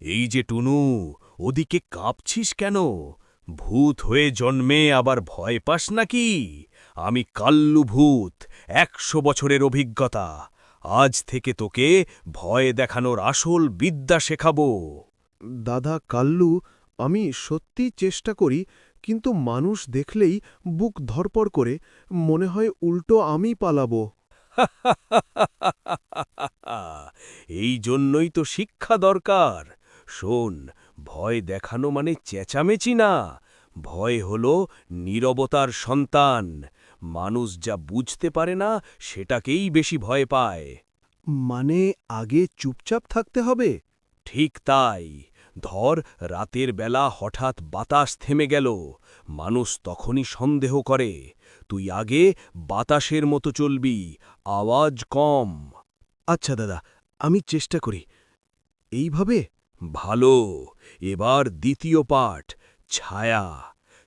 এই যে টুনু, ওদিকে কাঁপছিস কেন? ভূত হয়ে জন্মে আবার ভয় পাস নাকি? আমি কাল্লু ভূত, ১০০ বছরের অভিজ্ঞতা। আজ থেকে তোকে ভয় দেখানোর আসল বিদ্যা শেখাবো। দাদা কাল্লু, আমি সত্যি চেষ্টা করি, কিন্তু মানুষ দেখলেই বুক ধরপড় করে, মনে হয় উল্টো আমি পালাবো। এই জন্যই তো শিক্ষা দরকার। শোন, ভয় দেখানো মানে চেঁচামেচি না। ভয় হল নীরবতার সন্তান। মানুষ যা বুঝতে পারে না সেটাকেই বেশি ভয় পায়। মানে আগে চুপচাপ থাকতে হবে? ঠিক তাই। ধর, রাতের বেলা হঠাৎ বাতাস থেমে গেল, মানুষ তখনই সন্দেহ করে। তুই আগে বাতাসের মতো চলবি, আওয়াজ কম। আচ্ছা দাদা, আমি চেষ্টা করি। এইভাবে? ভালো। এবার দ্বিতীয় পাঠ, ছায়া।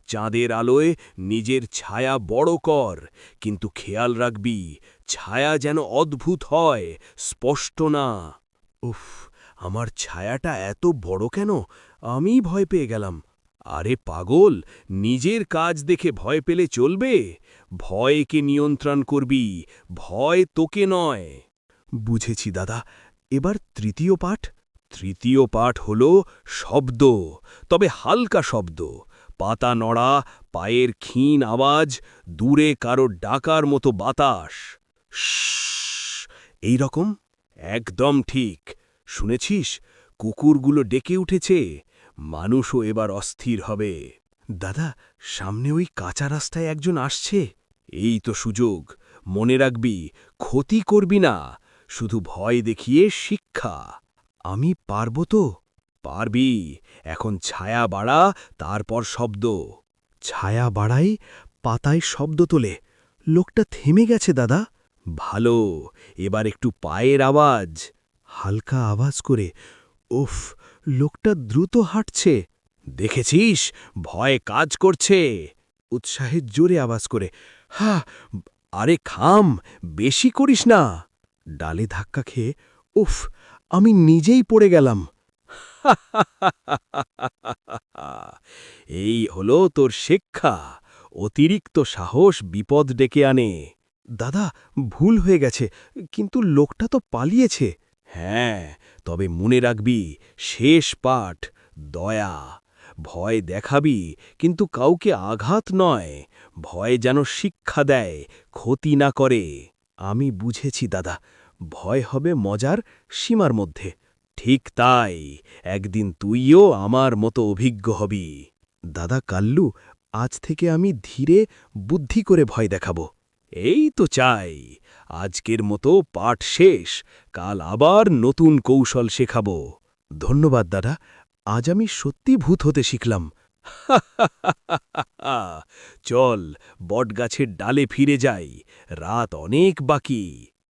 চাঁদের আলোয় নিজের ছায়া বড় কর, কিন্তু খেয়াল রাখবি ছায়া যেন অদ্ভুত হয়, স্পষ্ট না। উফ, আমার ছায়াটা এত বড় কেন? আমি ভয় পেয়ে গেলাম। আরে পাগল, নিজের কাজ দেখে ভয় পেলে চলবে? ভয়কে নিয়ন্ত্রণ করবি, ভয় তোকে নয়। বুঝেছি দাদা। এবার তৃতীয় পাঠ? তৃতীয় পাঠ হল শব্দ, তবে হালকা শব্দ। পাতা নড়া, পায়ের ক্ষীণ আওয়াজ, দূরে কারো ডাকার মতো বাতাস। শশ, এই রকম? একদম ঠিক। শুনেছিস, কুকুরগুলো ডেকে উঠেছে। মানুষও এবার অস্থির হবে। দাদা, সামনে ওই কাঁচা রাস্তায় একজন আসছে। এই তো সুযোগ। মনে রাখবি, ক্ষতি করবি না, শুধু ভয় দেখিয়ে শিক্ষা। আমি পারবো তো? পারবি। এখন ছায়া বাড়া, তারপর শব্দ। ছায়া বাড়াই, পাতায় শব্দ তোলে। লোকটা থেমে গেছে দাদা। ভালো। এবার একটু পায়ের আওয়াজ। হালকা আওয়াজ করে। উফ, লোকটা দ্রুত হাঁটছে। দেখেছিস, ভয় কাজ করছে। উৎসাহের জোরে আওয়াজ করে। হা! আরে থাম, বেশি করিস না। ডালে ধাক্কা খেয়ে উফ, আমি নিজেই পড়ে গেলাম। এই হলো তোর শিক্ষা। অতিরিক্ত সাহস বিপদ ডেকে আনে। দাদা, ভুল হয়ে গেছে, কিন্তু লোকটা তো পালিয়েছে। হ্যাঁ, তবে মনে রাখবি, শেষ পাঠ, দয়া। ভয় দেখাবি, কিন্তু কাউকে আঘাত নয়। ভয় যেন শিক্ষা দেয়, ক্ষতি না করে। আমি বুঝেছি দাদা, ভয় হবে মজার সীমার মধ্যে। ঠিক তাই, একদিন তুইও আমার মতো অভিজ্ঞ হবি। দাদা কাল্লু, আজ থেকে আমি ধীরে বুদ্ধি করে ভয় দেখাবো। এই তো চাই। আজকের মতো পাঠ শেষ, কাল আবার নতুন কৌশল শেখাবো। ধন্যবাদ দাদা, আজ আমি সত্যি ভূত হতে শিখলাম। চল, বটগাছের ডালে ফিরে যাই, রাত অনেক বাকি।